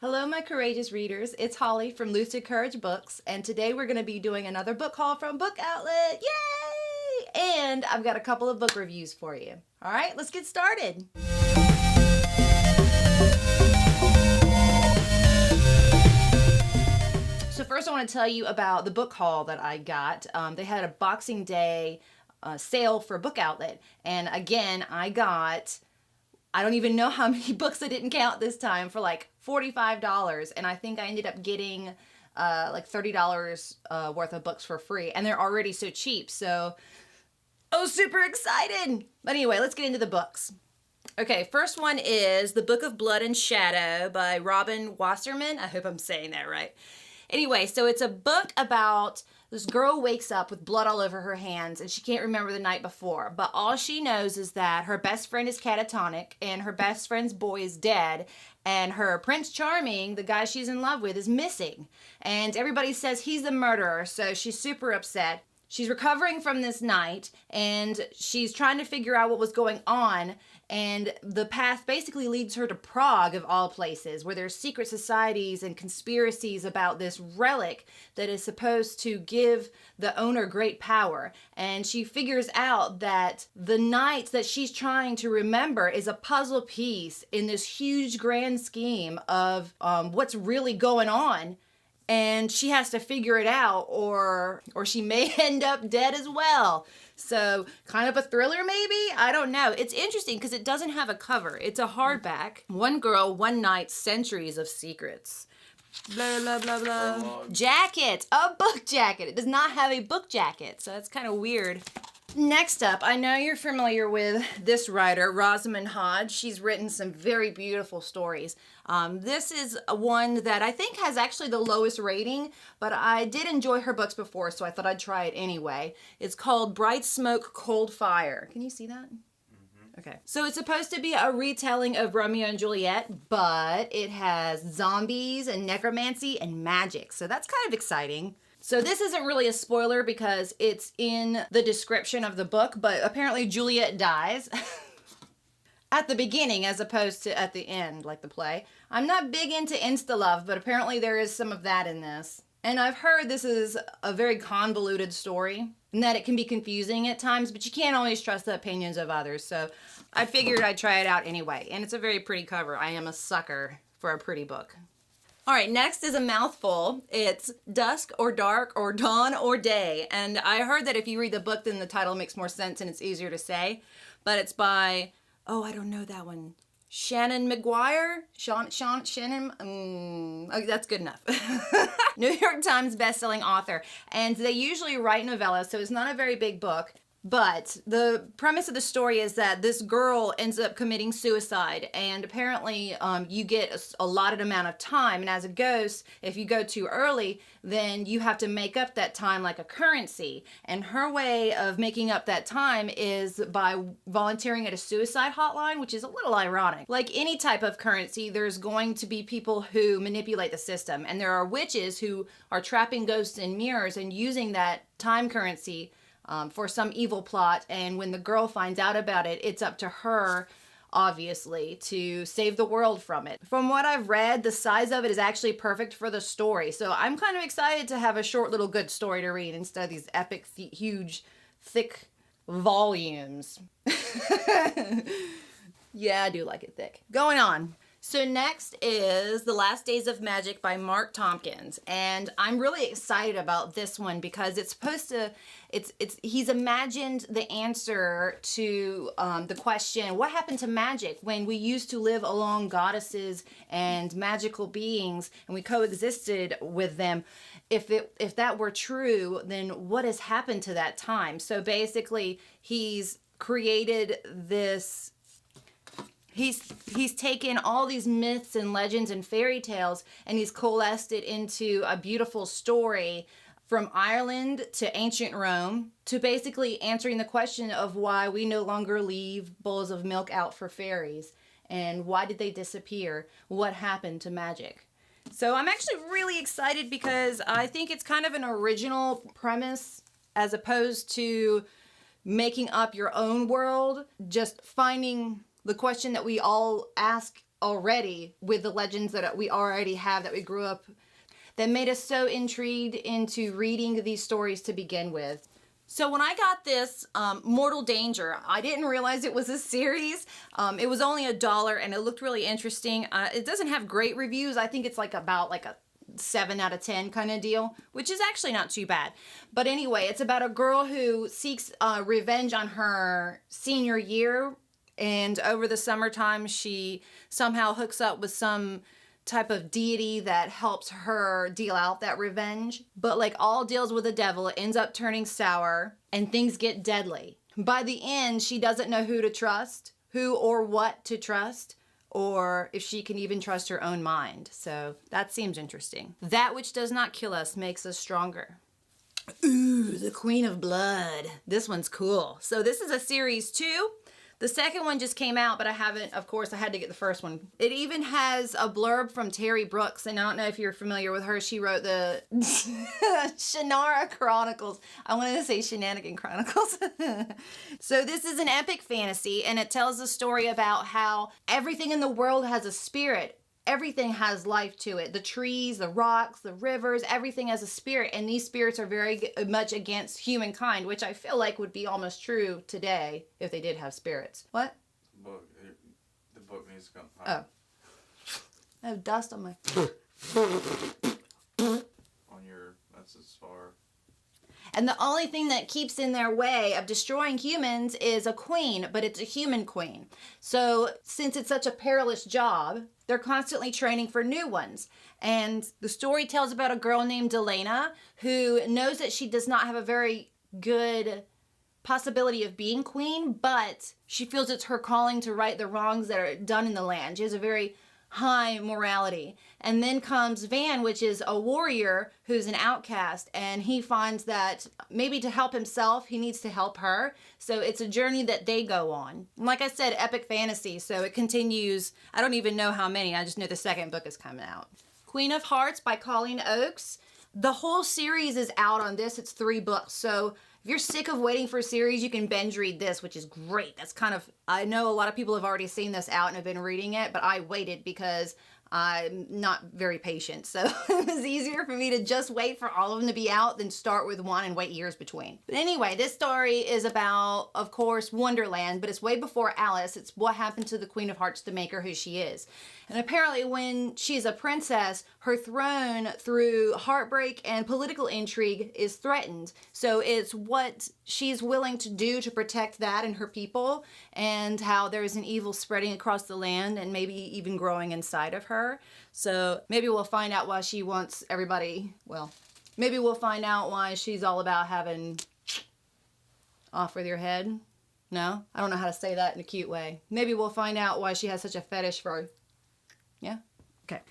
Hello, my courageous readers. It's Holly from Lucid Courage Books, and today we're going to be doing another book haul from BookOutlet. Yay! And I've got a couple of book reviews for you. All right, let's get started. So first I want to tell you about the book haul that I got. They had a Boxing Day sale for BookOutlet, and again, I don't even know how many books I didn't count this time for like $45, and I think I ended up getting like $30 worth of books for free, and they're already so cheap, so I was super excited. But anyway, let's get into the books. Okay, first one is The Book of Blood and Shadow by Robin Wasserman. I hope I'm saying that right. Anyway, so it's a book about this girl wakes up with blood all over her hands and she can't remember the night before. But all she knows is that her best friend is catatonic and her best friend's boy is dead. And her Prince Charming, the guy she's in love with, is missing. And everybody says he's the murderer, so she's super upset. She's recovering from this night and she's trying to figure out what was going on. And the path basically leads her to Prague, of all places, where there's secret societies and conspiracies about this relic that is supposed to give the owner great power. And she figures out that the night that she's trying to remember is a puzzle piece in this huge grand scheme of what's really going on. And she has to figure it out, or she may end up dead as well. So kind of a thriller maybe? I don't know. It's interesting because it doesn't have a cover. It's a hardback. One Girl, One Night, Centuries of Secrets. Blah, blah, blah, blah. Jacket. A book jacket. It does not have a book jacket, so that's kind of weird. Next up, I know you're familiar with this writer, Rosamund Hodge. She's written some very beautiful stories. This is one that I think has actually the lowest rating, but I did enjoy her books before, so I thought I'd try it anyway. It's called Bright Smoke, Cold Fire. Can you see that? Okay. So it's supposed to be a retelling of Romeo and Juliet, but it has zombies and necromancy and magic, so that's kind of exciting. So this isn't really a spoiler because it's in the description of the book, but apparently Juliet dies at the beginning as opposed to at the end, like the play. I'm not big into insta-love, but apparently there is some of that in this. And I've heard this is a very convoluted story and that it can be confusing at times, but you can't always trust the opinions of others. So I figured I'd try it out anyway. And it's a very pretty cover. I am a sucker for a pretty book. All right, next is a mouthful. It's Dusk or Dark or Dawn or Day. And I heard that if you read the book, then the title makes more sense and it's easier to say. But it's by, I don't know that one. Shannon McGuire? Shannon? Okay, that's good enough. New York Times bestselling author. And they usually write novellas, so it's not a very big book. But the premise of the story is that this girl ends up committing suicide, and apparently you get a allotted amount of time, and as it goes, if you go too early, then you have to make up that time like a currency. And her way of making up that time is by volunteering at a suicide hotline, which is a little ironic. Like any type of currency, there's going to be people who manipulate the system, and there are witches who are trapping ghosts in mirrors and using that time currency for some evil plot, and when the girl finds out about it, it's up to her, obviously, to save the world from it. From what I've read, the size of it is actually perfect for the story, so I'm kind of excited to have a short little good story to read instead of these epic, huge, thick volumes. Yeah, I do like it thick. Going on. So next is The Last Days of Magic by Mark Tompkins, and I'm really excited about this one because it's supposed to, he's imagined the answer to the question, what happened to magic when we used to live along goddesses and magical beings and we coexisted with them? If that were true, then what has happened to that time? So basically, he's created this. He's taken all these myths and legends and fairy tales and he's coalesced it into a beautiful story from Ireland to ancient Rome to basically answering the question of why we no longer leave bowls of milk out for fairies and why did they disappear? What happened to magic? So I'm actually really excited because I think it's kind of an original premise as opposed to making up your own world, just finding the question that we all ask already with the legends that we already have, that we grew up, that made us so intrigued into reading these stories to begin with. So when I got this Mortal Danger, I didn't realize it was a series. It was only $1 and it looked really interesting. It doesn't have great reviews. I think it's like about like a 7 out of 10 kind of deal, which is actually not too bad. But anyway, it's about a girl who seeks revenge on her senior year, and over the summertime she somehow hooks up with some type of deity that helps her deal out that revenge. But like all deals with the devil, it ends up turning sour and things get deadly. By the end, she doesn't know who to trust, who or what to trust, or if she can even trust her own mind. So that seems interesting. That which does not kill us makes us stronger. Ooh, the Queen of Blood. This one's cool. So this is a series 2. The second one just came out, but I haven't, of course, I had to get the first one. It even has a blurb from Terry Brooks, and I don't know if you're familiar with her. She wrote the Shannara Chronicles. I wanted to say Shenanigan Chronicles. So this is an epic fantasy, and it tells a story about how everything in the world has a spirit. Everything has life to it. The trees, the rocks, the rivers, everything has a spirit. And these spirits are very much against humankind, which I feel like would be almost true today if they did have spirits. What? The book needs to come. Oh. I have dust on my... That's as far. And the only thing that keeps in their way of destroying humans is a queen, but it's a human queen. So since it's such a perilous job, they're constantly training for new ones. And the story tells about a girl named Delena who knows that she does not have a very good possibility of being queen, but she feels it's her calling to right the wrongs that are done in the land. She has a very high morality. And then comes Van, which is a warrior who's an outcast, and he finds that maybe to help himself, he needs to help her. So it's a journey that they go on. And like I said, epic fantasy, so it continues. I don't even know how many, I just know the second book is coming out. Queen of Hearts by Colleen Oakes. The whole series is out on this. It's 3 books. So if you're sick of waiting for a series, you can binge read this, which is great. That's kind of, I know a lot of people have already seen this out and have been reading it, but I waited because I'm not very patient. So it was easier for me to just wait for all of them to be out than start with one and wait years between. But anyway, this story is about, of course, Wonderland, but it's way before Alice. It's what happened to the Queen of Hearts to make her who she is. And apparently when she's a princess, her throne through heartbreak and political intrigue is threatened. So it's what she's willing to do to protect that and her people, and how there's an evil spreading across the land and maybe even growing inside of her. So maybe we'll find out why she wants everybody, well, maybe we'll find out why she's all about having off with your head. No? I don't know how to say that in a cute way. Maybe we'll find out why she has such a fetish for... Yeah? Okay.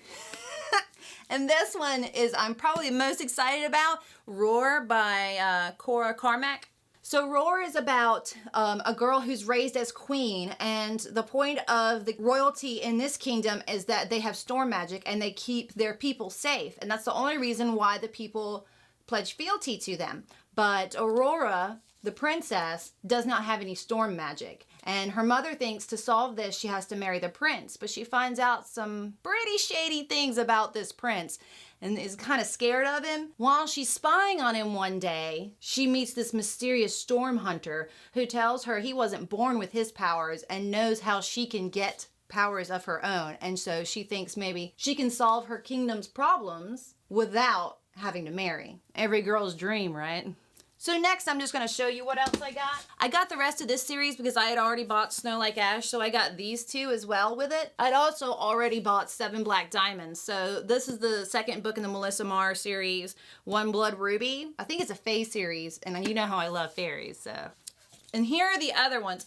And this one is I'm probably most excited about, Roar by Cora Carmack. So Roar is about a girl who's raised as queen, and the point of the royalty in this kingdom is that they have storm magic and they keep their people safe. And that's the only reason why the people pledge fealty to them. But Aurora, the princess, does not have any storm magic. And her mother thinks to solve this, she has to marry the prince. But she finds out some pretty shady things about this prince and is kind of scared of him. While she's spying on him one day, she meets this mysterious storm hunter who tells her he wasn't born with his powers and knows how she can get powers of her own. And so she thinks maybe she can solve her kingdom's problems without having to marry. Every girl's dream, right? So next, I'm just going to show you what else I got. I got the rest of this series because I had already bought Snow Like Ash, so I got these 2 as well with it. I'd also already bought 7 Black Diamonds, so this is the second book in the Melissa Marr series, One Blood Ruby. I think it's a fae series, and you know how I love fairies, so. And here are the other ones.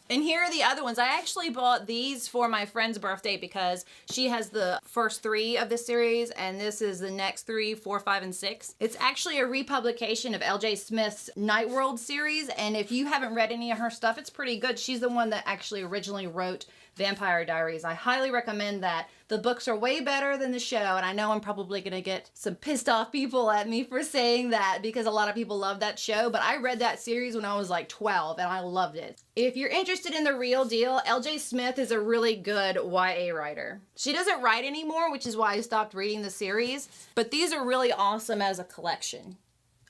And here are the other ones. I actually bought these for my friend's birthday because she has the first 3 of this series, and this is the next 3, 4, 5, and 6. It's actually a republication of L.J. Smith's Night World series, and if you haven't read any of her stuff, it's pretty good. She's the one that actually originally wrote Vampire Diaries. I highly recommend that. The books are way better than the show, and I know I'm probably going to get some pissed off people at me for saying that because a lot of people love that show, but I read that series when I was like 12 and I loved it. If you're interested in the real deal, LJ Smith is a really good YA writer. She doesn't write anymore, which is why I stopped reading the series, but these are really awesome as a collection.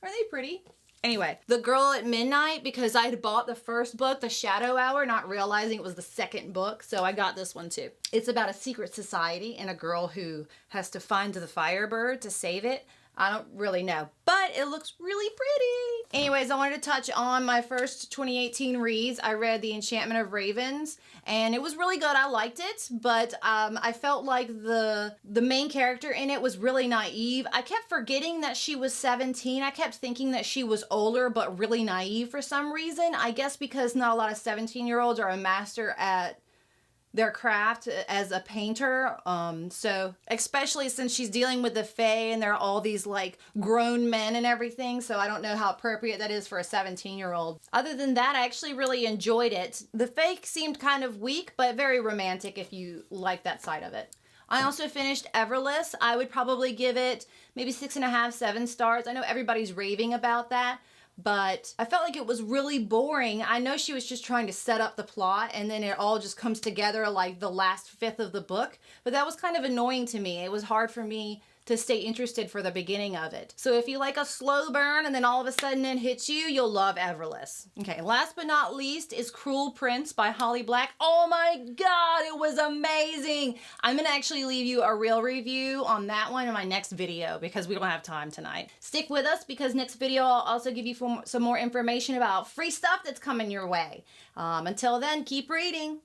Are they pretty? Anyway, The Girl at Midnight, because I had bought the first book, The Shadow Hour, not realizing it was the second book, so I got this one too. It's about a secret society and a girl who has to find the Firebird to save it. I don't really know, but it looks really pretty. Anyways, I wanted to touch on my first 2018 reads. I read The Enchantment of Ravens, and it was really good. I liked it, but I felt like the main character in it was really naive. I kept forgetting that she was 17. I kept thinking that she was older, but really naive for some reason. I guess because not a lot of 17-year-olds are a master at their craft as a painter. So especially since she's dealing with the Fae and there are all these like grown men and everything. So I don't know how appropriate that is for a 17-year-old. Other than that, I actually really enjoyed it. The Fae seemed kind of weak, but very romantic if you like that side of it. I also finished Everless. I would probably give it maybe 6.5, 7 stars. I know everybody's raving about that, but I felt like it was really boring. I know she was just trying to set up the plot and then it all just comes together like the last fifth of the book, but that was kind of annoying to me. It was hard for me to stay interested for the beginning of it. So if you like a slow burn and then all of a sudden it hits you, you'll love Everless. Okay, last but not least is Cruel Prince by Holly Black. Oh my God, it was amazing. I'm gonna actually leave you a real review on that one in my next video because we don't have time tonight. Stick with us because next video I'll also give you some more information about free stuff that's coming your way. Until then, keep reading.